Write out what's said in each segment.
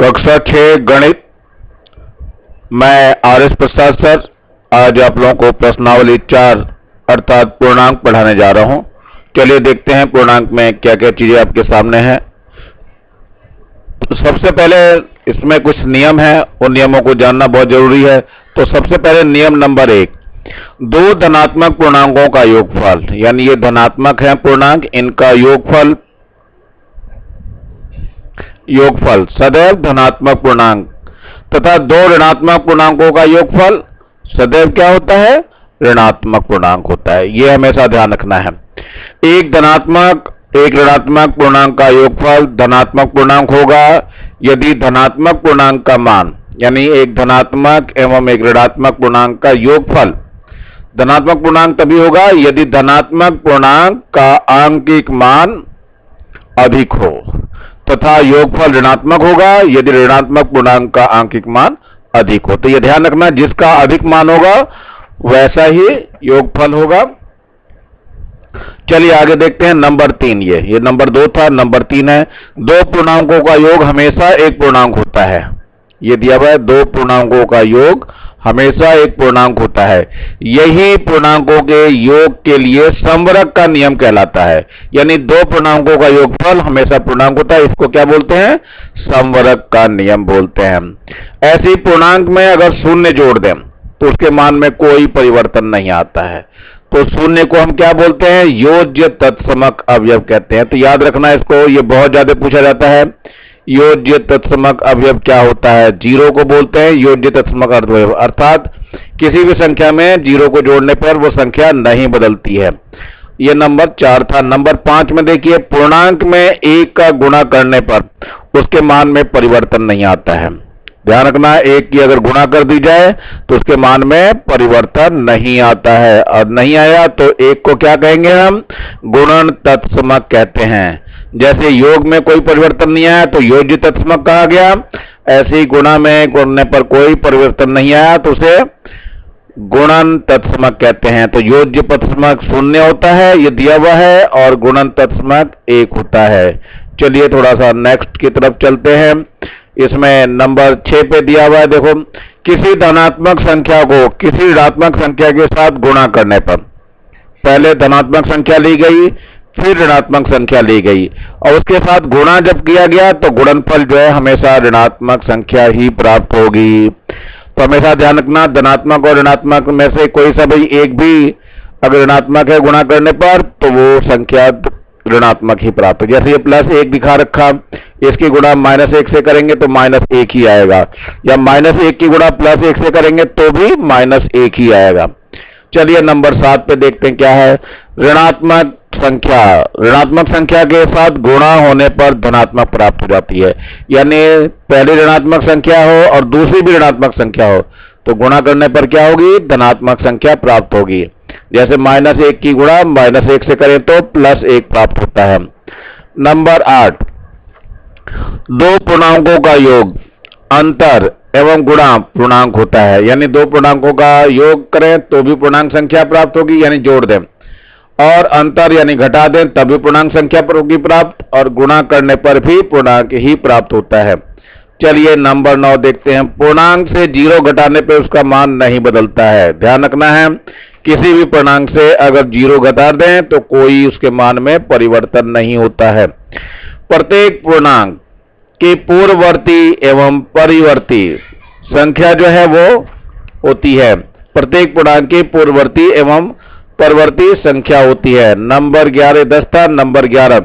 कक्षा 6 गणित। मैं आर.एस. प्रसाद सर आज आप लोगों को प्रश्नावली 4 अर्थात पूर्णांक पढ़ाने जा रहा हूं। चलिए देखते हैं पूर्णांक में क्या क्या चीजें आपके सामने हैं। तो सबसे पहले इसमें कुछ नियम है, उन नियमों को जानना बहुत जरूरी है। तो सबसे पहले नियम नंबर 1, दो धनात्मक पूर्णांकों का योगफल, यानी ये धनात्मक है पूर्णांक, इनका योगफल सदैव धनात्मक पूर्णांक तथा दो ऋणात्मक पूर्णांकों का योगफल सदैव क्या होता है? ऋणात्मक पूर्णांक होता है। यह हमेशा ध्यान रखना है। एक ऋणात्मक पूर्णांक का योगफल धनात्मक पूर्णांक होगा यदि धनात्मक पूर्णांक का मान, यानी एक धनात्मक एवं एक ऋणात्मक पूर्णांक का योगफल धनात्मक पूर्णांक तभी होगा यदि धनात्मक पूर्णांक का आंकिक मान अधिक हो, तथा योगफल ऋणात्मक होगा यदि ऋणात्मक पूर्णांक का आंकिक मान अधिक हो। तो यह ध्यान रखना, जिसका अधिक मान होगा वैसा ही योगफल होगा। चलिए आगे देखते हैं नंबर 3। ये नंबर 2 था, नंबर 3 है, दो पूर्णांकों का योग हमेशा एक पूर्णांक होता है। ये दिया हुआ है, दो पूर्णांकों का योग हमेशा एक पूर्णांक होता है। यही पूर्णांकों के योग के लिए समवर्ग का नियम कहलाता है, यानी दो पूर्णांकों का योगफल हमेशा पूर्णांक होता है। इसको क्या बोलते हैं? समवर्ग का नियम बोलते हैं। ऐसी पूर्णांक में अगर शून्य जोड़ दें तो उसके मान में कोई परिवर्तन नहीं आता है। तो शून्य को हम क्या बोलते हैं? योज्य तत्समक अवयव कहते हैं। तो याद रखना इसको, ये बहुत ज्यादा पूछा जाता है। योज्य तत्समक अवयव क्या होता है? जीरो को बोलते हैं योज्य तत्समक अवयव, अर्थात किसी भी संख्या में जीरो को जोड़ने पर वो संख्या नहीं बदलती है। ये नंबर 4 था। नंबर 5 में देखिए, पूर्णांक में 1 का गुणा करने पर उसके मान में परिवर्तन नहीं आता है। ध्यान रखना, 1 की अगर गुणा कर दी जाए तो उसके मान में परिवर्तन नहीं आता है, और नहीं आया तो 1 को क्या कहेंगे हम? गुणन तत्समक कहते हैं। जैसे योग में कोई परिवर्तन नहीं आया तो योज्य तत्समक कहा गया, ऐसे ही गुणा में गुणने पर कोई परिवर्तन नहीं आया तो उसे गुणन तत्समक कहते हैं। तो योज्य तत्समक 0 होता है, ये दिया हुआ है, और गुणन तत्समक 1 होता है। चलिए थोड़ा सा नेक्स्ट की तरफ चलते हैं। इसमें नंबर 6 पे दिया हुआ है, देखो, किसी धनात्मक संख्या को किसी ऋणात्मक संख्या के साथ गुणा करने पर, पहले धनात्मक संख्या ली गई फिर ऋणात्मक संख्या ली गई और उसके साथ गुणा जब किया गया तो गुणनफल जो है हमेशा ऋणात्मक संख्या ही प्राप्त होगी। तो हमेशा ध्यान रखना, धनात्मक और ऋणात्मक में से कोई सा भी एक भी अगर ऋणात्मक है गुणा करने पर तो वो संख्या ऋणात्मक ही प्राप्त हो। जैसे ये +1 दिखा रखा, इसकी गुणा -1 से करेंगे तो -1 ही आएगा, या -1 की गुणा +1 से करेंगे तो भी -1 ही आएगा। चलिए नंबर 7 पे देखते हैं क्या है। ऋणात्मक संख्या के साथ गुणा होने पर धनात्मक प्राप्त हो जाती है, यानी पहली ऋणात्मक संख्या हो और दूसरी भी ऋणात्मक संख्या हो तो गुणा करने पर क्या होगी? धनात्मक संख्या प्राप्त होगी। जैसे -1 की गुणा -1 से करें तो +1 प्राप्त होता है। नंबर 8, दो पूर्णांकों का योग अंतर एवं गुणा पूर्णांक होता है, यानी दो पूर्णांकों का योग करें तो भी पूर्णांक संख्या प्राप्त होगी, यानी जोड़ दें, और अंतर यानी घटा दें तभी पूर्णांक संख्या होगी प्राप्त, और गुणा करने पर भी पूर्णांक ही प्राप्त होता है। चलिए नंबर 9 देखते हैं। पूर्णांक से 0 घटाने पर उसका मान नहीं बदलता है। ध्यान रखना है, किसी भी पूर्णांक से अगर 0 घटा दें तो कोई उसके मान में परिवर्तन नहीं होता है। प्रत्येक पूर्णांक की पूर्ववर्ती एवं परिवर्ती संख्या जो है वो होती है, प्रत्येक पूर्णांक की पूर्ववर्ती एवं परवर्ती संख्या होती है। नंबर 11 10 था। नंबर 11,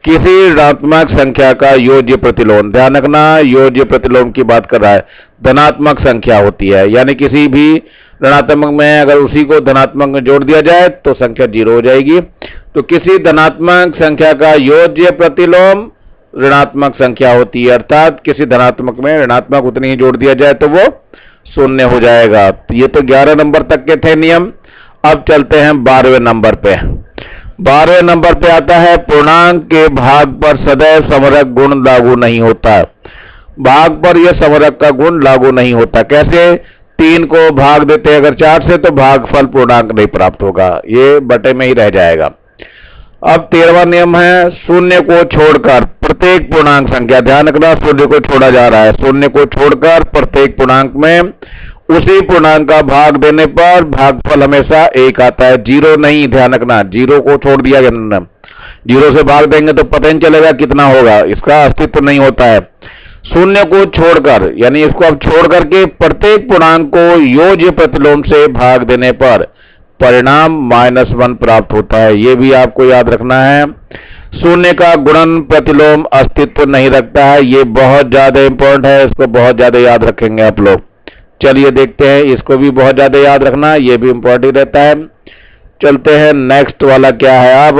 किसी ऋणात्मक संख्या का योज्य प्रतिलोम। ध्यान रखना, योज्य प्रतिलोम की बात कर रहा है, धनात्मक संख्या होती है, यानी किसी भी ऋणात्मक में अगर उसी को धनात्मक में जोड़ दिया जाए तो संख्या 0 हो जाएगी। तो किसी धनात्मक संख्या का योज्य प्रतिलोम ऋणात्मक संख्या होती है, अर्थात किसी धनात्मक में ऋणात्मक उतनी ही जोड़ दिया जाए तो वो 0 हो जाएगा। ये तो 11 नंबर तक के थे नियम। अब चलते हैं 12वें नंबर पे। 12वें नंबर पे आता है, पूर्णांक के भाग पर सदैव समवर्ग गुण लागू नहीं होता। भाग पर यह समवर्ग का गुण लागू नहीं होता। कैसे? 3 को भाग देते हैं अगर 4 से तो भागफल पूर्णांक नहीं प्राप्त होगा, ये बटे में ही रह जाएगा। अब 13वां नियम है शून्य को छोड़कर प्रत्येक पूर्णांक संख्या, ध्यान रखना शून्य को छोड़ा जा रहा है, शून्य को छोड़कर प्रत्येक पूर्णांक में उसी पूर्णांक का भाग देने पर भागफल हमेशा एक आता है, जीरो नहीं, ध्यान रखना जीरो को छोड़ दिया गया, जीरो से भाग देंगे तो पता नहीं चलेगा कितना होगा, इसका अस्तित्व नहीं होता है। शून्य को छोड़कर यानी इसको अब छोड़ करके प्रत्येक पूर्णांक को योज्य प्रतिलोम से भाग देने पर परिणाम -1 प्राप्त होता है, यह भी आपको याद रखना है। शून्य का गुणन प्रतिलोम अस्तित्व नहीं रखता है, ये बहुत ज्यादा इंपॉर्टेंट है, इसको बहुत ज्यादा याद रखेंगे आप लोग। चलिए देखते हैं, इसको भी बहुत ज्यादा याद रखना, ये भी इंपॉर्टेंट रहता है। चलते हैं नेक्स्ट वाला क्या है। अब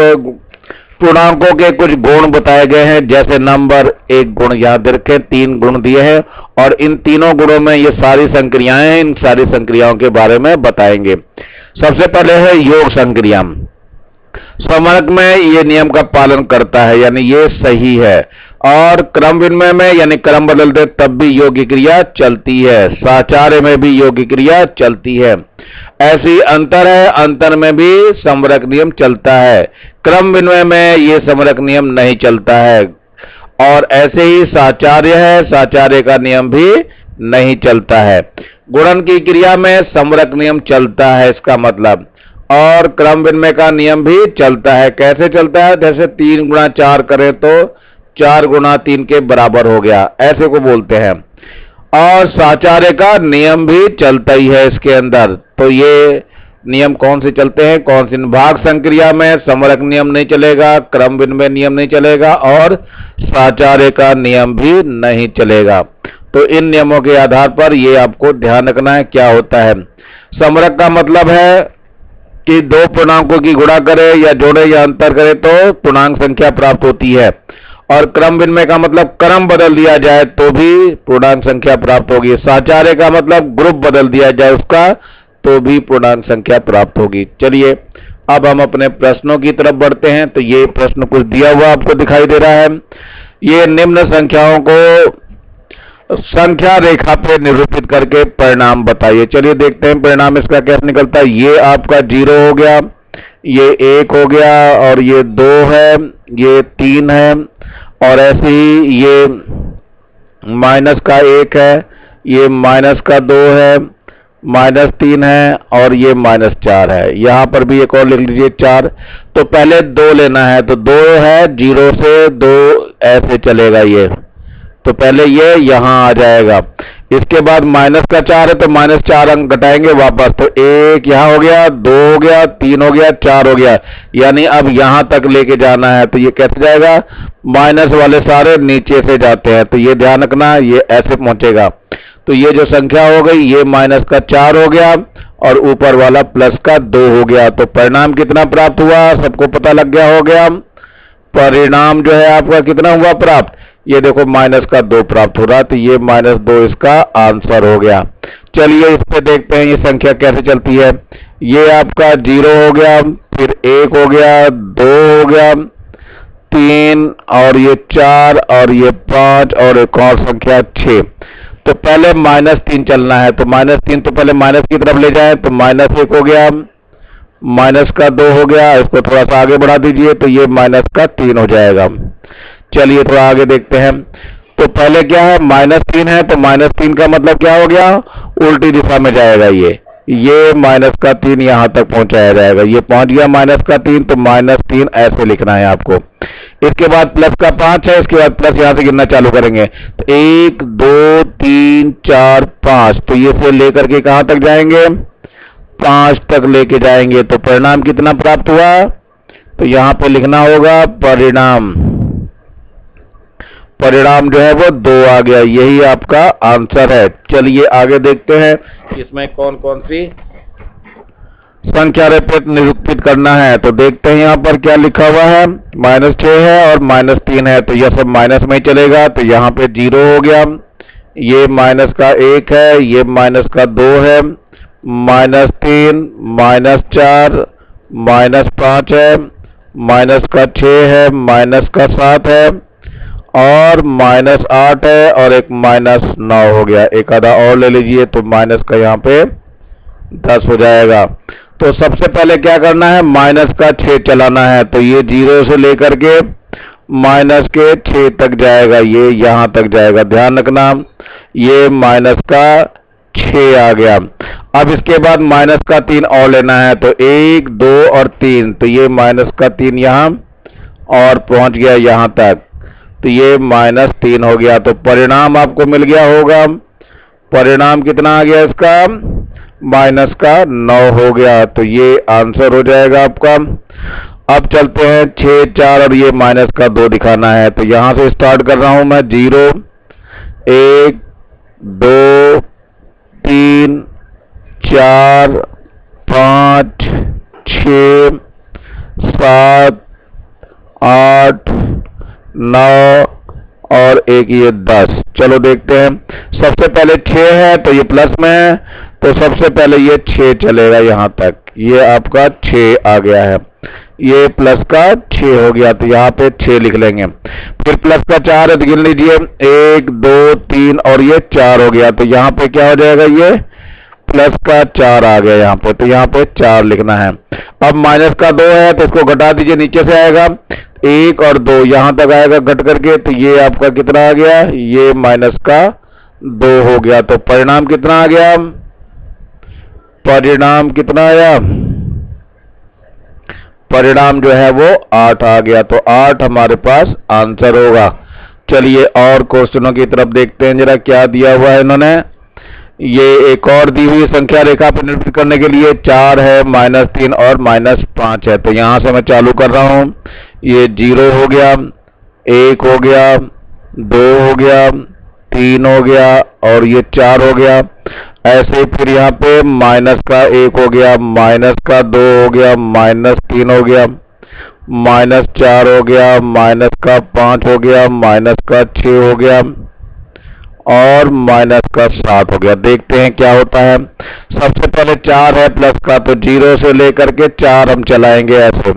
पूर्णांकों के कुछ गुण बताए गए हैं, जैसे नंबर 1 गुण याद रखें, 3 गुण दिए हैं और इन तीनों गुणों में ये सारी संक्रियाएं हैं, इन सारी संक्रियाओं के बारे में बताएंगे। सबसे पहले है योग संक्रिया। समवर्ग में ये नियम का पालन करता है, यानी ये सही है, और क्रम विनिमय में यानी क्रम बदलते तब भी योग्य क्रिया चलती है, साचार्य में भी योग्य क्रिया चलती है। ऐसी अंतर है, अंतर में भी समवर्ग नियम चलता है, क्रम विनिमय में ये समवर्ग नियम नहीं चलता है। और ऐसे ही साचार्य है, साचार्य का नियम भी नहीं चलता है। गुणन की क्रिया में समवर्ग नियम चलता है इसका मतलब, और क्रम विनिमय का नियम भी चलता है। कैसे चलता है? जैसे 3 गुणा 4 करें तो 4 गुणा 3 के बराबर हो गया, ऐसे को बोलते हैं। और साचार्य का नियम भी चलता ही है इसके अंदर। तो ये नियम कौन से चलते हैं, कौन सी? भाग संक्रिया में समवर्ग नियम नहीं चलेगा, क्रम विनिमय नियम नहीं चलेगा और साचार्य का नियम भी नहीं चलेगा। तो इन नियमों के आधार पर ये आपको ध्यान रखना है क्या होता है। समवर्ग का मतलब है कि दो पूर्णांकों की गुणा करें या जोड़े या अंतर करें तो पूर्णांक संख्या प्राप्त होती है, और क्रम विनिमय का मतलब क्रम बदल दिया जाए तो भी पूर्णांक संख्या प्राप्त होगी। साचार्य का मतलब ग्रुप बदल दिया जाए उसका तो भी पूर्णांक संख्या प्राप्त होगी। चलिए अब हम अपने प्रश्नों की तरफ बढ़ते हैं। तो ये प्रश्न कुछ दिया हुआ आपको दिखाई दे रहा है। ये निम्न संख्याओं को संख्या रेखा पे निरूपित करके परिणाम बताइए। चलिए देखते हैं परिणाम इसका कैसे निकलता है। ये आपका 0 हो गया, ये 1 हो गया, और ये 2 है, ये 3 है, और ऐसे ही ये माइनस का 1 है, ये माइनस का 2 है, -3 है, और ये -4 है। यहां पर भी एक और लिख लीजिए 4। तो पहले 2 लेना है, तो 2 है, 0 से 2 ऐसे चलेगा ये, तो पहले ये यहां आ जाएगा। इसके बाद माइनस का 4 है तो -4 अंक घटाएंगे वापस, तो 1 यहां हो गया, 2 हो गया, 3 हो गया, 4 हो गया, यानी अब यहां तक लेके जाना है। तो ये कैसे जाएगा? माइनस वाले सारे नीचे से जाते हैं, तो ये ध्यान रखना, ये ऐसे पहुंचेगा। तो ये जो संख्या हो गई ये माइनस का 4 हो गया और ऊपर वाला प्लस का 2 हो गया। तो परिणाम कितना प्राप्त हुआ सबको पता लग गया हो गया। परिणाम जो है आपका कितना हुआ प्राप्त, ये देखो माइनस का 2 प्राप्त हो रहा, तो ये -2 इसका आंसर हो गया। चलिए इस पे देखते हैं ये संख्या कैसे चलती है। ये आपका 0 हो गया, फिर 1 हो गया, 2 हो गया, 3, और ये 4, और ये 5, और एक और संख्या 6। तो पहले -3 चलना है, तो -3 तो पहले माइनस की तरफ ले जाए, तो -1 हो गया, माइनस का 2 हो गया, इसको थोड़ा सा आगे बढ़ा दीजिए तो ये माइनस का 3 हो जाएगा। चलिए थोड़ा आगे देखते हैं। तो पहले क्या है, -3 है, तो -3 का मतलब क्या हो गया, उल्टी दिशा में जाएगा ये माइनस का 3 यहां तक पहुंचाया जाएगा, ये पहुंच गया माइनस का 3, तो -3 ऐसे लिखना है आपको। इसके बाद प्लस का 5 है, इसके बाद प्लस यहां से गिनना चालू करेंगे, तो 1 2 3 4 5, तो ये से लेकर के कहां तक जाएंगे, 5 तक लेके जाएंगे। तो परिणाम कितना प्राप्त हुआ, तो यहां पे लिखना होगा परिणाम जो है वो 2 आ गया, यही आपका आंसर है। चलिए आगे देखते हैं इसमें कौन कौन सी संख्या रेखा निरूपित करना है। तो देखते हैं यहाँ पर क्या लिखा हुआ है, -6 है और -3 है, तो यह सब माइनस में ही चलेगा। तो यहाँ पे 0 हो गया, ये माइनस का 1 है, ये माइनस का 2 है, -3, -4, -5 है, माइनस का 6 है, माइनस का 7 है, और -8 है, और एक -9 हो गया। एक आधा और ले लीजिए तो माइनस का यहाँ पे 10 हो जाएगा। तो सबसे पहले क्या करना है, माइनस का 6 चलाना है। तो ये 0 से लेकर के माइनस के 6 तक जाएगा, ये यहां तक जाएगा, ध्यान रखना। ये माइनस का 6 आ गया। अब इसके बाद माइनस का 3 और लेना है। तो 1 2 और 3, तो ये माइनस का 3 यहां और पहुंच गया यहां तक, तो ये -3 हो गया। तो परिणाम आपको मिल गया होगा, परिणाम कितना आ गया इसका, माइनस का 9 हो गया। तो ये आंसर हो जाएगा आपका। अब चलते हैं 6 4 और ये माइनस का 2 दिखाना है। तो यहां से स्टार्ट कर रहा हूं मैं, 0 1 2 3 4 5 6 7 8 9 और एक ये 10। चलो देखते हैं, सबसे पहले 6 है तो ये प्लस में है, तो सबसे पहले ये 6 चलेगा यहां तक, ये आपका 6 आ गया है, ये प्लस का 6 हो गया, तो यहाँ पे 6 लिख लेंगे। फिर प्लस का 4 है तो गिन लीजिए, 1 2 3 और ये 4 हो गया, तो यहाँ पे क्या हो जाएगा, ये प्लस का 4 आ गया यहाँ पे, तो यहाँ पे 4 लिखना है। अब माइनस का 2 है तो इसको घटा दीजिए, नीचे से आएगा 1 और 2 यहां तक आएगा घट करके, तो ये आपका कितना आ गया, ये माइनस का 2 हो गया। तो परिणाम कितना आ गया, परिणाम कितना आया, परिणाम जो है वो 8 आ गया। तो 8 हमारे पास आंसर होगा। चलिए और क्वेश्चनों की तरफ देखते हैं जरा, क्या दिया हुआ है इन्होंने। ये एक और दी हुई संख्या रेखा पर निरूपित करने के लिए 4 है, -3 और -5 है। तो यहां से मैं चालू कर रहा हूं, ये 0 हो गया, 1 हो गया, 2 हो गया, 3 हो गया और ये 4 हो गया। ऐसे फिर यहाँ पे माइनस का 1 हो गया, माइनस का 2 हो गया, -3 हो गया, -4 हो गया, माइनस का 5 हो गया, माइनस का 6 हो गया और माइनस का 7 हो गया। देखते हैं क्या होता है। सबसे पहले 4 है प्लस का, तो 0 से लेकर के 4 हम चलाएंगे ऐसे,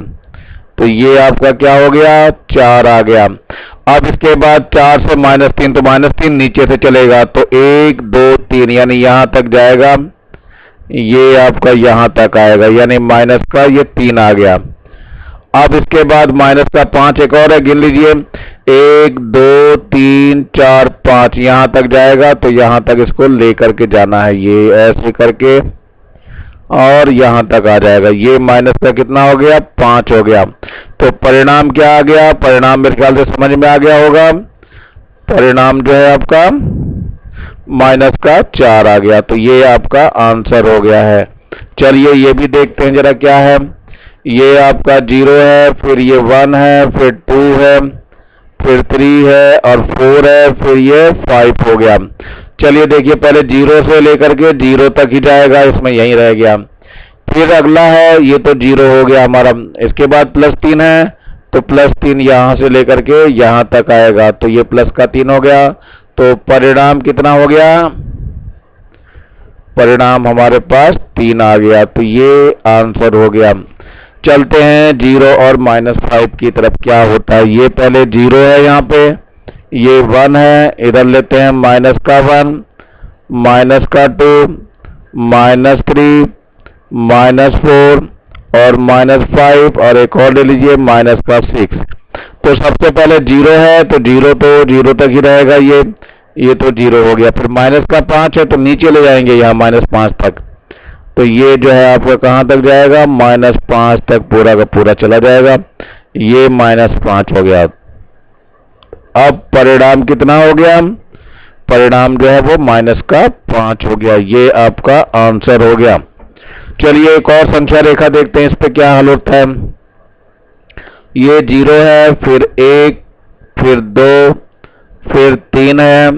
तो ये आपका क्या हो गया, 4 आ गया। अब इसके बाद 4 से -3, तो -3 नीचे से चलेगा, तो 1 2 3 यानी यहां तक जाएगा, ये आपका यहां तक आएगा, यानी माइनस का ये 3 आ गया। अब इसके बाद माइनस का 5 एक और है, गिन लीजिए, 1 2 3 4 5 यहां तक जाएगा, तो यहां तक इसको लेकर के जाना है, ये ऐसे करके और यहां तक आ जाएगा। ये माइनस का कितना हो गया, 5 हो गया। तो परिणाम क्या आ गया, परिणाम मेरे ख्याल से समझ में आ गया होगा, परिणाम जो है आपका माइनस का 4 आ गया। तो ये आपका आंसर हो गया है। चलिए ये भी देखते हैं जरा क्या है। ये आपका 0 है, फिर ये 1 है, फिर 2 है, फिर 3 है और 4 है, फिर ये 5 हो गया। चलिए देखिए, पहले 0 से लेकर के 0 तक ही जाएगा, इसमें यहीं रह गया। फिर अगला है, ये तो 0 हो गया हमारा। इसके बाद +3 है, तो +3 यहां से लेकर के यहां तक आएगा, तो ये प्लस का 3 हो गया। तो परिणाम कितना हो गया, परिणाम हमारे पास 3 आ गया। तो ये आंसर हो गया। चलते हैं 0 और -5 की तरफ, क्या होता है। ये पहले 0 है यहाँ पे, ये 1 है, इधर लेते हैं माइनस का 1, माइनस का 2, -3, -4 और -5 और एक और ले लीजिए माइनस का 6। तो सबसे पहले 0 है, तो 0 तक ही रहेगा, ये तो 0 हो गया। फिर माइनस का 5 है, तो नीचे ले जाएंगे यहाँ -5 तक, तो ये जो है आपका कहाँ तक जाएगा, -5 तक पूरा का पूरा चला जाएगा, ये -5 हो गया। अब परिणाम कितना हो गया, परिणाम जो है वो -5 हो गया। ये आपका आंसर हो गया। चलिए एक और संख्या रेखा देखते हैं, इस पे क्या हल होता है। ये 0 है, फिर 1, फिर 2, फिर 3 है,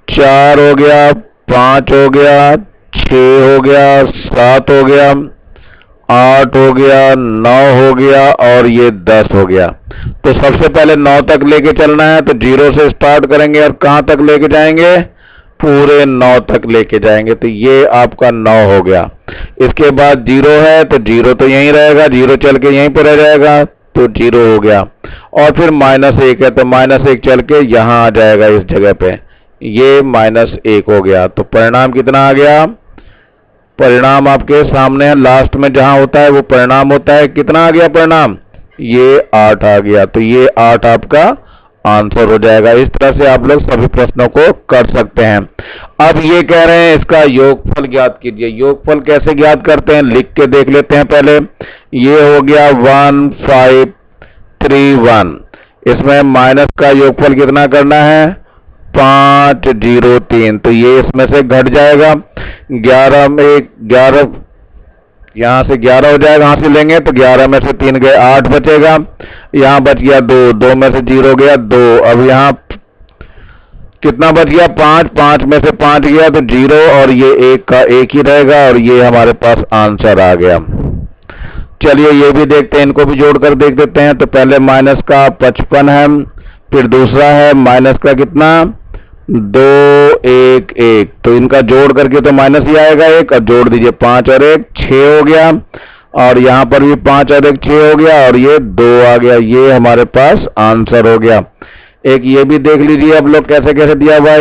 4 हो गया, 5 हो गया, 6 हो गया, 7 हो गया, 8 हो गया, 9 हो गया और ये 10 हो गया। तो सबसे पहले 9 तक लेके चलना है, तो 0 से स्टार्ट करेंगे और कहां तक लेके जाएंगे, पूरे 9 तक लेके जाएंगे, तो ये आपका 9 हो गया। इसके बाद 0 है, तो 0 तो यहीं रहेगा, 0 चल के यहीं पर रह जाएगा, तो 0 हो गया। और फिर -1 है, तो -1 चल के यहां आ जाएगा इस जगह पे, ये -1 हो गया। तो परिणाम कितना आ गया, परिणाम आपके सामने है, लास्ट में जहां होता है वो परिणाम होता है। कितना आ गया परिणाम? ये 8 आ गया। तो ये 8 आपका आंसर हो जाएगा। इस तरह से आप लोग सभी प्रश्नों को कर सकते हैं। अब ये कह रहे हैं इसका योगफल ज्ञात कीजिए। योगफल कैसे ज्ञात करते हैं, लिख के देख लेते हैं पहले। ये हो गया 1531। इसमें माइनस का योगफल कितना करना है? 503। तो ये इसमें से घट जाएगा। 11 में 11, यहां से 11 हो जाएगा, यहां से लेंगे तो 11 में से 3 गए 8 बचेगा। यहां बच गया 2, 2 में से 0 गया 2। अब यहां कितना बच गया? 5, 5 में से 5 गया तो 0 और ये 1 का 1 ही रहेगा और ये हमारे पास आंसर आ गया। चलिए ये भी देखते हैं, इनको भी जोड़कर देख देते हैं। तो पहले माइनस का 55 है, फिर दूसरा है माइनस का कितना? 2 1 1। तो इनका जोड़ करके तो माइनस ही आएगा 1, और जोड़ दीजिए 5 और 1 6 हो गया, और यहां पर भी 5 और 1 6 हो गया, और ये 2 आ गया। ये हमारे पास आंसर हो गया। एक ये भी देख लीजिए अब लोग कैसे कैसे दिया हुआ है।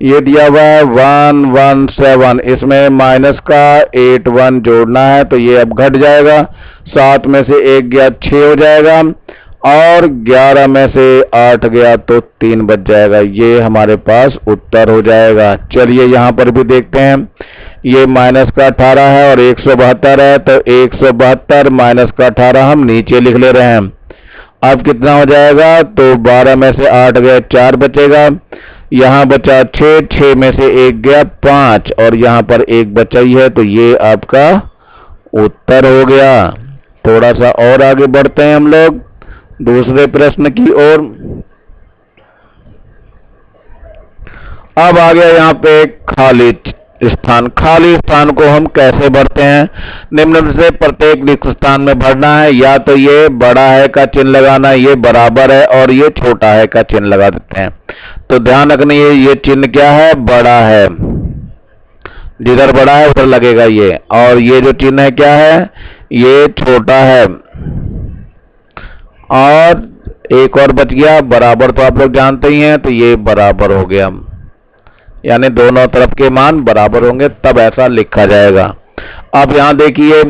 ये दिया हुआ है 117। इसमें माइनस का 81 जोड़ना है, तो ये अब घट जाएगा। 7 में से 1 गया 6 हो जाएगा, और 11 में से 8 गया तो 3 बच जाएगा। ये हमारे पास उत्तर हो जाएगा। चलिए यहां पर भी देखते हैं। ये माइनस का 18 है और 172 है, तो 172 माइनस का 18 हम नीचे लिख ले रहे हैं। अब कितना हो जाएगा? तो 12 में से 8 गए 4 बचेगा, यहां बचा 6, 6 में से 1 गया 5, और यहां पर 1 बचा ही है। तो ये आपका उत्तर हो गया। थोड़ा सा और आगे बढ़ते हैं हम लोग दूसरे प्रश्न की ओर। अब आ गया यहाँ पे खाली स्थान। खाली स्थान को हम कैसे भरते हैं? निम्न में से प्रत्येक रिक्त स्थान में भरना है। या तो ये बड़ा है का चिन्ह लगाना, ये बराबर है और ये छोटा है का चिन्ह लगा देते हैं। तो ध्यान रखना ये चिन्ह क्या है? बड़ा है। जिधर बड़ा है उधर लगेगा ये। और ये जो चिन्ह है क्या है? ये छोटा है। और एक और बच गया बराबर, तो आप लोग जानते ही हैं, तो ये बराबर हो गया। यानी दोनों तरफ के मान बराबर होंगे, तब ऐसा लिखा जाएगा। अब यहां देखिए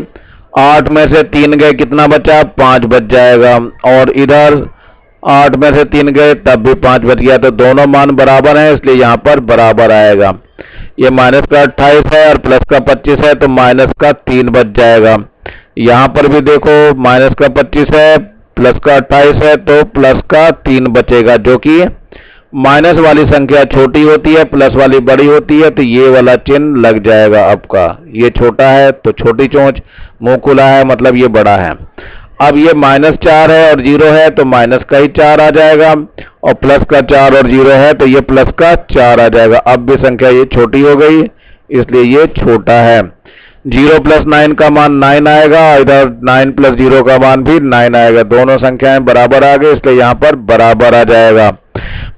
8 में से 3 गए, कितना बचा? 5 बच जाएगा। और इधर 8 में से 3 गए तब भी 5 बच गया, तो दोनों मान बराबर हैं, इसलिए यहां पर बराबर आएगा। ये माइनस का 28 है और प्लस का 25 है, तो माइनस का 3 बच जाएगा। यहां पर भी देखो माइनस का 25 है, प्लस का 28 है, तो प्लस का 3 बचेगा, जो कि माइनस वाली संख्या छोटी होती है, प्लस वाली बड़ी होती है, तो ये वाला चिन्ह लग जाएगा आपका। ये छोटा है तो छोटी चोंच, मुंह खुला है मतलब ये बड़ा है। अब ये -4 है और 0 है, तो माइनस का ही 4 आ जाएगा, और प्लस का 4 और 0 है, तो ये प्लस का 4 आ जाएगा। अब भी संख्या ये छोटी हो गई, इसलिए ये छोटा है। 0 + 9 का मान 9 आएगा, इधर 9 + 0 का मान भी 9 आएगा। दोनों संख्याएं बराबर आ गई, इसलिए यहाँ पर बराबर आ जाएगा।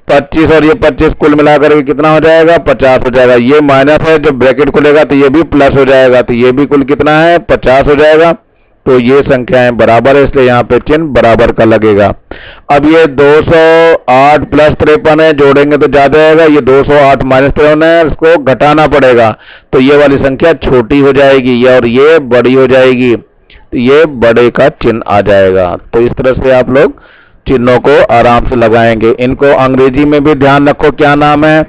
25 और ये 25 कुल मिलाकर के कितना हो जाएगा? 50 हो जाएगा। ये माइनस है, जब ब्रैकेट खुलेगा तो ये भी प्लस हो जाएगा, तो ये भी कुल कितना है? 50 हो जाएगा। तो ये संख्याएं बराबर है, इसलिए यहाँ पे चिन्ह बराबर का लगेगा। अब ये 208 + 53 है, जोड़ेंगे तो ज्यादा आएगा। ये 208 - 53 है, इसको घटाना पड़ेगा, तो ये वाली संख्या छोटी हो जाएगी और ये बड़ी हो जाएगी, तो ये बड़े का चिन्ह आ जाएगा। तो इस तरह से आप लोग चिन्हों को आराम से लगाएंगे। इनको अंग्रेजी में भी ध्यान रखो, क्या नाम है?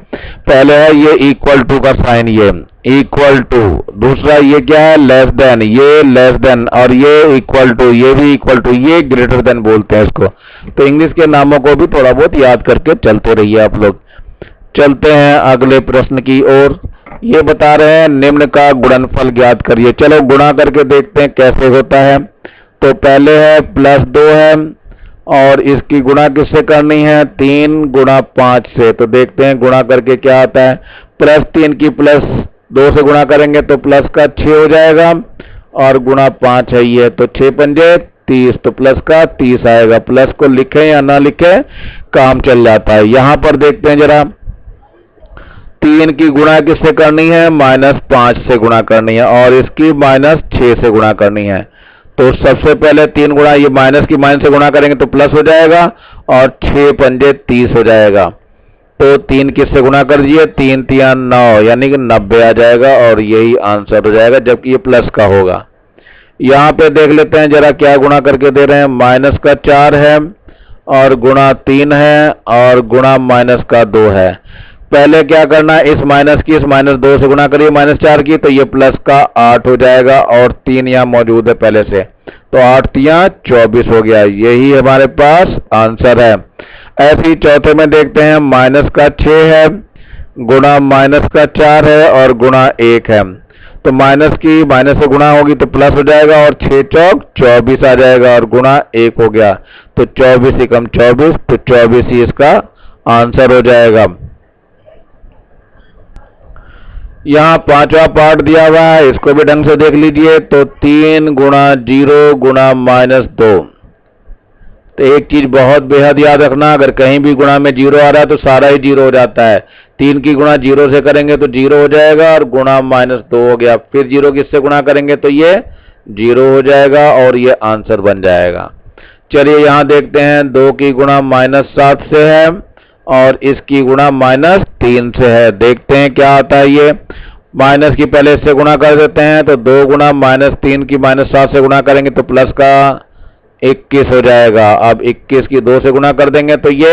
पहले है ये इक्वल टू का साइन, ये इक्वल टू। दूसरा ये क्या है? लेस देन, ये लेस देन, और ये इक्वल टू, ये भी इक्वल टू, ये ग्रेटर देन बोलते हैं इसको। तो इंग्लिश के नामों को भी थोड़ा बहुत याद करके चलते रहिए आप लोग। चलते हैं अगले प्रश्न की ओर। ये बता रहे हैं निम्न का गुणनफल ज्ञात करिए। चलो गुणा करके देखते हैं कैसे होता है। तो पहले है +2 है, और इसकी गुणा किससे करनी है? 3 × 5 से। तो देखते हैं गुणा करके क्या आता है। +3 की +2 से गुणा करेंगे तो प्लस का 6 हो जाएगा, और गुणा 5 है ये, तो 6 पंजे 30, तो प्लस का 30 आएगा। प्लस को लिखें या ना लिखें, काम चल जाता है। यहां पर देखते हैं जरा, 3 की गुणा किससे करनी है? -5 से गुणा करनी है, और इसकी -6 से गुणा करनी है। तो सबसे पहले 3 गुणा, ये माइनस की माइनस से गुणा करेंगे तो प्लस हो जाएगा, और 6 पंजे 30 हो जाएगा। तो 3 किससे गुणा कर दीजिए, 3 3 9 यानी कि 90 आ जाएगा और यही आंसर हो जाएगा, जबकि ये प्लस का होगा। यहाँ पे देख लेते हैं जरा क्या गुणा करके दे रहे हैं। माइनस का 4 है और गुणा 3 है और गुणा माइनस का 2 है। पहले क्या करना है, इस माइनस की इस -2 से गुणा करिए -4 की, तो ये प्लस का 8 हो जाएगा और 3 यहाँ मौजूद है पहले से, तो 8 3 24 हो गया। यही हमारे पास आंसर है। ऐसे ही चौथे में देखते हैं, माइनस का 6 है गुणा माइनस का 4 है और गुणा 1 है, तो माइनस की माइनस से गुणा होगी तो प्लस हो जाएगा और 6 चौक 24 आ जाएगा और गुणा 1 हो गया, तो 24 एकम 24, तो 24 ही इसका आंसर हो जाएगा। यहाँ पांचवा पार्ट दिया हुआ है, इसको भी ढंग से देख लीजिए। तो 3 गुणा 0 गुणा -2, तो एक चीज बहुत बेहद याद रखना, अगर कहीं भी गुणा में 0 आ रहा है तो सारा ही 0 हो जाता है। 3 की गुणा 0 से करेंगे तो 0 हो जाएगा और गुणा -2 हो गया, फिर 0 किससे गुणा करेंगे तो ये 0 हो जाएगा और ये आंसर बन जाएगा। चलिए यहाँ देखते हैं, 2 की गुणा -7 से है और इसकी गुणा -3 से है। देखते हैं क्या आता है। ये माइनस की पहले इससे गुणा कर देते हैं, तो 2 गुणा -3 की -7 से गुणा करेंगे तो प्लस का 21 हो जाएगा। अब 21 की 2 से गुणा कर देंगे तो ये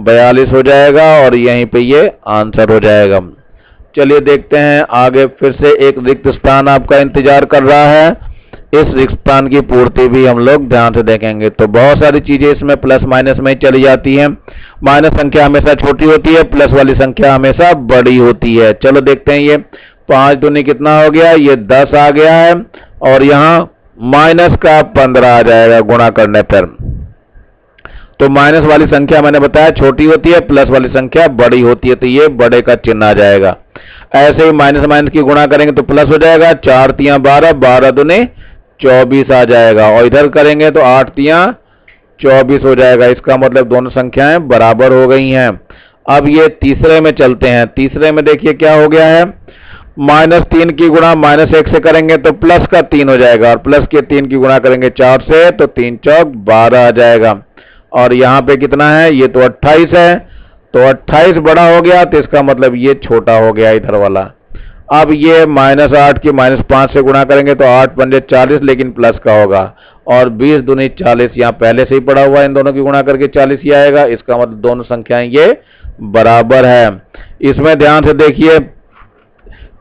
42 हो जाएगा और यहीं पे ये आंसर हो जाएगा। चलिए देखते हैं आगे, फिर से एक रिक्त स्थान आपका इंतजार कर रहा है। इस रिक्त स्थान की पूर्ति भी हम लोग ध्यान से देखेंगे। तो बहुत सारी चीजें इसमें प्लस माइनस में चली जाती हैं। माइनस संख्या हमेशा छोटी होती है, प्लस वाली संख्या हमेशा बड़ी होती है। चलो देखते हैं, ये 5 दूनी कितना हो गया, ये 10 आ गया है और यहाँ माइनस का 15 आ जाएगा गुणा करने पर। तो माइनस वाली संख्या मैंने बताया छोटी होती है, प्लस वाली संख्या बड़ी होती है, तो ये बड़े का चिन्ह आ जाएगा। ऐसे ही माइनस माइनस की गुणा करेंगे तो प्लस हो जाएगा, 4 3 12, 12 दूनी 24 आ जाएगा और इधर करेंगे तो 8 3 24 हो जाएगा। इसका मतलब दोनों संख्याएं बराबर हो गई हैं। अब ये तीसरे में चलते हैं। तीसरे में देखिए क्या हो गया है, -3 की गुणा -1 से करेंगे तो प्लस का 3 हो जाएगा और प्लस के 3 की गुणा करेंगे 4 से तो 3 चौक 12 आ जाएगा। और यहाँ पे कितना है, ये तो 28 है, तो 28 बड़ा हो गया, तो इसका मतलब ये छोटा हो गया इधर वाला। अब ये -8 की -5 से गुणा करेंगे तो 8 पंजे 40, लेकिन प्लस का होगा और 20 दूनी 40, यहाँ पहले से ही पड़ा हुआ है, इन दोनों की गुणा करके 40 ही आएगा। इसका मतलब दोनों संख्याएं ये बराबर है। इसमें ध्यान से देखिए,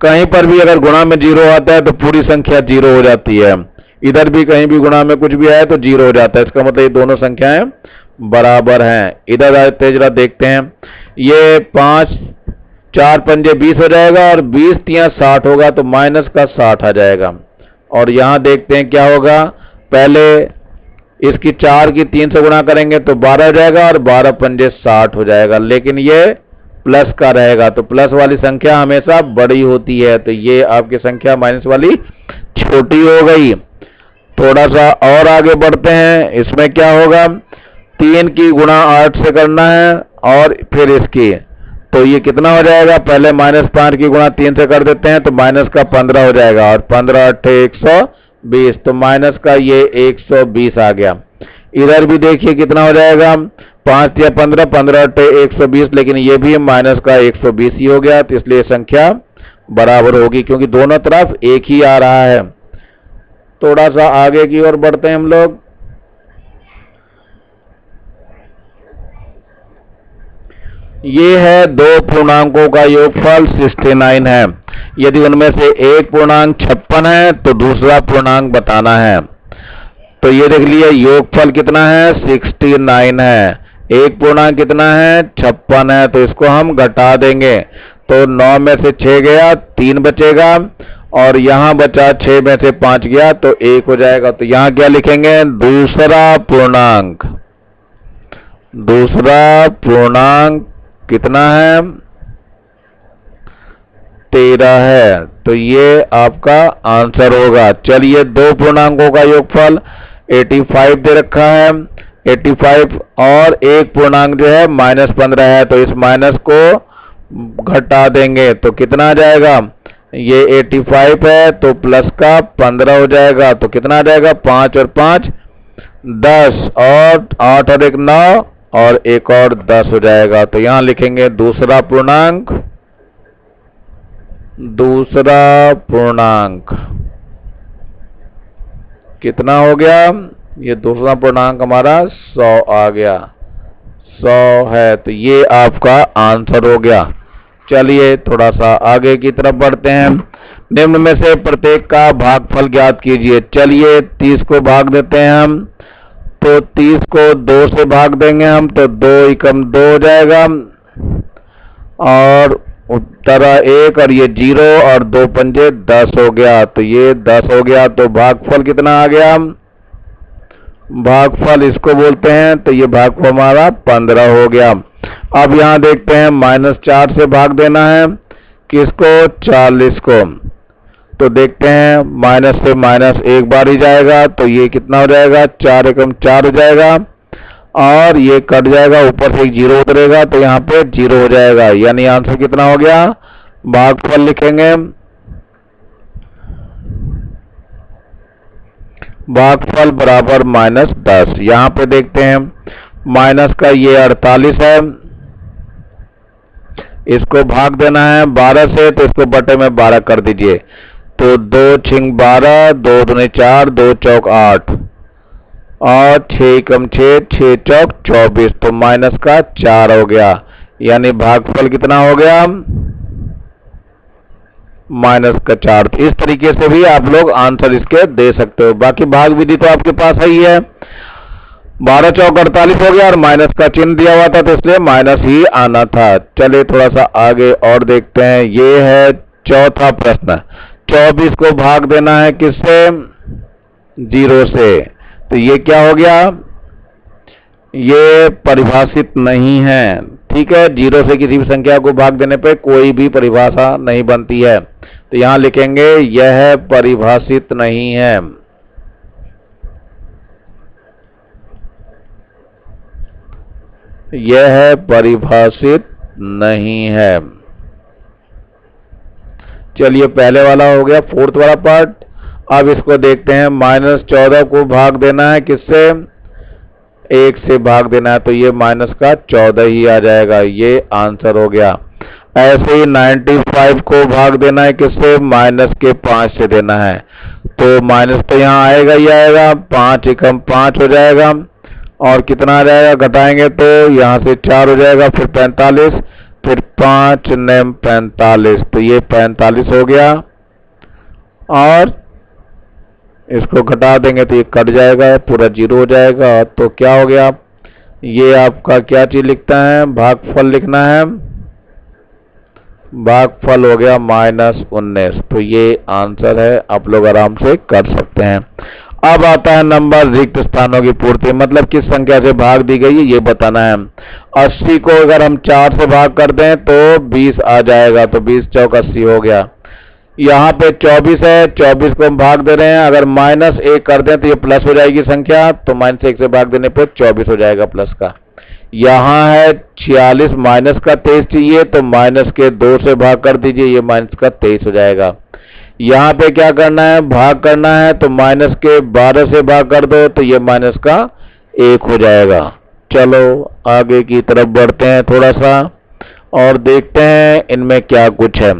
कहीं पर भी अगर गुणा में 0 आता है तो पूरी संख्या 0 हो जाती है। इधर भी कहीं भी गुणा में कुछ भी आए तो 0 हो जाता है। इसका मतलब ये दोनों संख्याएं बराबर हैं। इधर आते जरा देखते हैं, ये 5 4 पंजे 20 हो जाएगा और 20 3 60 होगा, तो माइनस का 60 आ जाएगा। और यहां देखते हैं क्या होगा, पहले इसकी 4 की 3 से गुणा करेंगे तो 12 हो जाएगा और 12 पंजे 60 हो जाएगा, लेकिन ये प्लस का रहेगा, तो प्लस वाली संख्या हमेशा बड़ी होती है, तो ये आपकी संख्या माइनस वाली छोटी हो गई। थोड़ा सा और आगे बढ़ते हैं। इसमें क्या होगा, 3 की गुणा 8 से करना है और फिर इसकी, तो ये कितना हो जाएगा, पहले -5 की गुणा 3 से कर देते हैं तो माइनस का 15 हो जाएगा और 15 8 120, तो माइनस का ये 120 आ गया। इधर भी देखिए कितना हो जाएगा, 5 या 15, 15 8 120, लेकिन ये भी माइनस का 120 ही हो गया, तो इसलिए संख्या बराबर होगी क्योंकि दोनों तरफ एक ही आ रहा है। थोड़ा सा आगे की ओर बढ़ते हैं हम लोग। ये है दो पूर्णांकों का योगफल 69 है। यदि उनमें से एक पूर्णांक 56 है तो दूसरा पूर्णांक बताना है। तो ये देख लिए योगफल कितना है, 69 है। एक पूर्णांक कितना है, 56 है, तो इसको हम घटा देंगे तो 9 में से 6 गया, 3 बचेगा और यहां बचा 6 में से 5 गया तो 1 हो जाएगा। तो यहां क्या लिखेंगे, दूसरा पूर्णांक। दूसरा पूर्णांक कितना है, 13 है, तो ये आपका आंसर होगा। चलिए दो पूर्णांकों का योगफल 85 दे रखा है, 85 और एक पूर्णांक जो है -15 है, तो इस माइनस को घटा देंगे तो कितना आ जाएगा, ये 85 है तो प्लस का 15 हो जाएगा, तो कितना आ जाएगा, 5 और 5 10 और 8 और 1 9 और एक और 10 हो जाएगा। तो यहां लिखेंगे दूसरा पूर्णांक कितना हो गया? ये दूसरा पूर्णांक हमारा 100 आ गया, 100 है। तो ये आपका आंसर हो गया। चलिए थोड़ा सा आगे की तरफ बढ़ते हैं। निम्न में से प्रत्येक का भागफल ज्ञात कीजिए। चलिए 30 को भाग देते हैं हम। तो 30 को 2 से भाग देंगे हम, तो 2 एकम 2 हो जाएगा, और उत्तर 1 और ये 0 और 2 पंजे 10 हो गया। तो ये 10 हो गया। तो भागफल कितना आ गया? भागफल इसको बोलते हैं। तो ये भागफल हमारा 15 हो गया। अब यहां देखते हैं -4 से भाग देना है किसको? 40 को। तो देखते हैं माइनस से माइनस एक बार ही जाएगा, तो ये कितना हो जाएगा? 4 एकम 4 हो जाएगा, और ये कट जाएगा, ऊपर से एक 0 उतरेगा, तो यहाँ पे 0 हो जाएगा। यानी आंसर कितना हो गया? भागफल लिखेंगे, भागफल बराबर -10। यहाँ पे देखते हैं माइनस का ये 48 है, इसको भाग देना है 12 से, तो इसको बटे में 12 कर दीजिए। तो 2 छिंग 12, 2 दूनी 4, 2 चौक 8, और 6 एकम 6, 6 चौक 24। तो माइनस का 4 हो गया। यानी भागफल कितना हो गया? -4। तो इस तरीके से भी आप लोग आंसर इसके दे सकते हो। बाकी भाग विधि तो आपके पास ही है। 12 चौक 48 हो गया, और माइनस का चिन्ह दिया हुआ था, तो इसलिए माइनस ही आना था। चलिए थोड़ा सा आगे और देखते हैं। ये है चौथा प्रश्न। 24 को भाग देना है किससे? 0 से। तो ये क्या हो गया? ये परिभाषित नहीं है। ठीक है, 0 से किसी भी संख्या को भाग देने पे कोई भी परिभाषा नहीं बनती है। तो यहां लिखेंगे यह परिभाषित नहीं है। यह परिभाषित नहीं है। चलिए पहले वाला हो गया, फोर्थ वाला पार्ट। अब इसको देखते हैं। -14 को भाग देना है किससे? 1 से भाग देना है, तो ये माइनस का 14 ही आ जाएगा। ये आंसर हो गया। ऐसे ही 95 को भाग देना है किससे? -5 से देना है, तो माइनस तो यहाँ आएगा ही आएगा, 5 एकम 5 हो जाएगा, और कितना आ जाएगा? घटाएंगे तो यहाँ से 4 हो जाएगा, फिर 45, फिर 5 नेम 45। तो ये 45 हो गया, और इसको घटा देंगे तो ये कट जाएगा, पूरा 0 हो जाएगा। तो क्या हो गया? ये आपका क्या चीज लिखता है? भागफल लिखना है। भागफल हो गया -19। तो ये आंसर है, आप लोग आराम से कर सकते हैं। अब आता है नंबर रिक्त स्थानों की पूर्ति, मतलब किस संख्या से भाग दी गई है ये बताना है। 80 को अगर हम 4 से भाग कर दें तो 20 आ जाएगा, तो 20 चौक 80 हो गया। यहाँ पे 24 है, 24 को हम भाग दे रहे हैं, अगर -1 कर दें तो ये प्लस हो जाएगी संख्या, तो -1 से भाग देने पे 24 हो जाएगा प्लस का। यहाँ है 46, माइनस का 23 चाहिए, तो माइनस के 2 से भाग कर दीजिए, ये माइनस का 23 हो जाएगा। यहाँ पे क्या करना है? भाग करना है, तो माइनस के 12 से भाग कर दो, तो ये माइनस का 1 हो जाएगा। चलो आगे की तरफ बढ़ते हैं थोड़ा सा, और देखते हैं इनमें क्या कुछ है।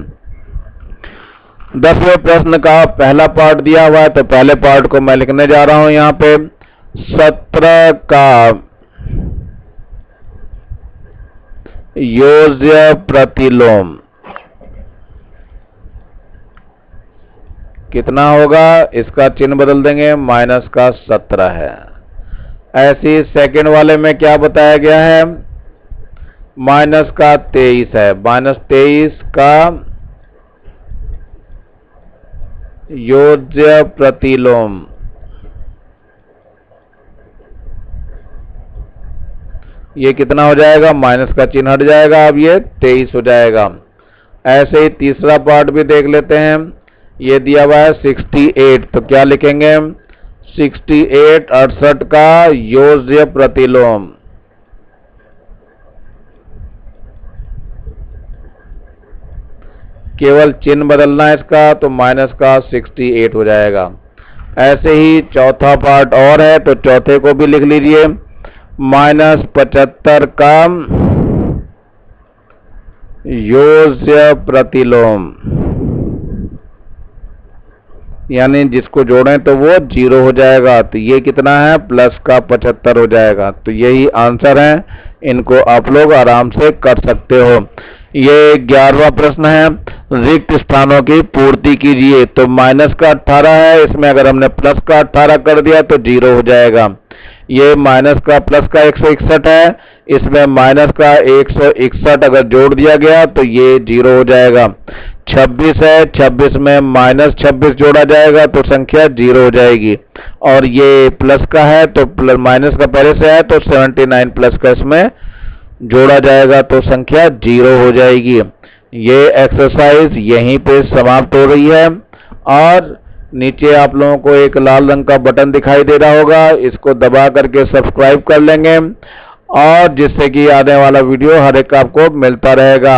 10वें प्रश्न का पहला पार्ट दिया हुआ है, तो पहले पार्ट को मैं लिखने जा रहा हूं यहाँ पे। 17 का योज्य प्रतिलोम कितना होगा? इसका चिन्ह बदल देंगे, माइनस का 17 है। ऐसे ही सेकंड वाले में क्या बताया गया है? माइनस का 23 है। -23 का योज्य प्रतिलोम ये कितना हो जाएगा? माइनस का चिन्ह हट जाएगा, अब ये 23 हो जाएगा। ऐसे ही तीसरा पार्ट भी देख लेते हैं। ये दिया हुआ है 68, तो क्या लिखेंगे? 68 68 का योज्य प्रतिलोम केवल चिन्ह बदलना है इसका, तो माइनस का 68 हो जाएगा। ऐसे ही चौथा पार्ट और है, तो चौथे को भी लिख लीजिए। -75 का योज्य प्रतिलोम, यानी जिसको जोड़ें तो वो 0 हो जाएगा। तो ये कितना है, प्लस का 75 हो जाएगा। तो यही आंसर है, इनको आप लोग आराम से कर सकते हो। ये 11वां प्रश्न है, रिक्त स्थानों की पूर्ति कीजिए। तो माइनस का 18 है, इसमें अगर हमने प्लस का 18 कर दिया तो 0 हो जाएगा। ये माइनस का प्लस का 161 है, इसमें माइनस का 161 अगर जोड़ दिया गया तो ये 0 हो जाएगा। 26 है, 26 में माइनस 26 जोड़ा जाएगा तो संख्या 0 हो जाएगी। और ये प्लस का है तो माइनस का पहले से है तो 79 प्लस का इसमें जोड़ा जाएगा तो संख्या 0 हो जाएगी। ये एक्सरसाइज यहीं पे समाप्त हो रही है। और नीचे आप लोगों को एक लाल रंग का बटन दिखाई दे रहा होगा, इसको दबा करके सब्सक्राइब कर लेंगे, और जिससे कि आने वाला वीडियो हर एक आपको मिलता रहेगा।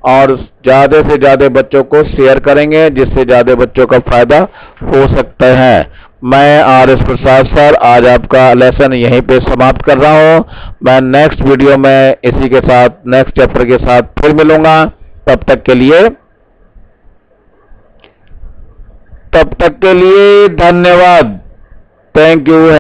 और ज़्यादा से ज़्यादा बच्चों को शेयर करेंगे, जिससे ज़्यादा बच्चों का फायदा हो सकता है। मैं RS प्रसाद सर आज आपका लेसन यहीं पे समाप्त कर रहा हूँ। मैं नेक्स्ट वीडियो में इसी के साथ नेक्स्ट चैप्टर के साथ फिर मिलूंगा। तब तक के लिए धन्यवाद। Thank you.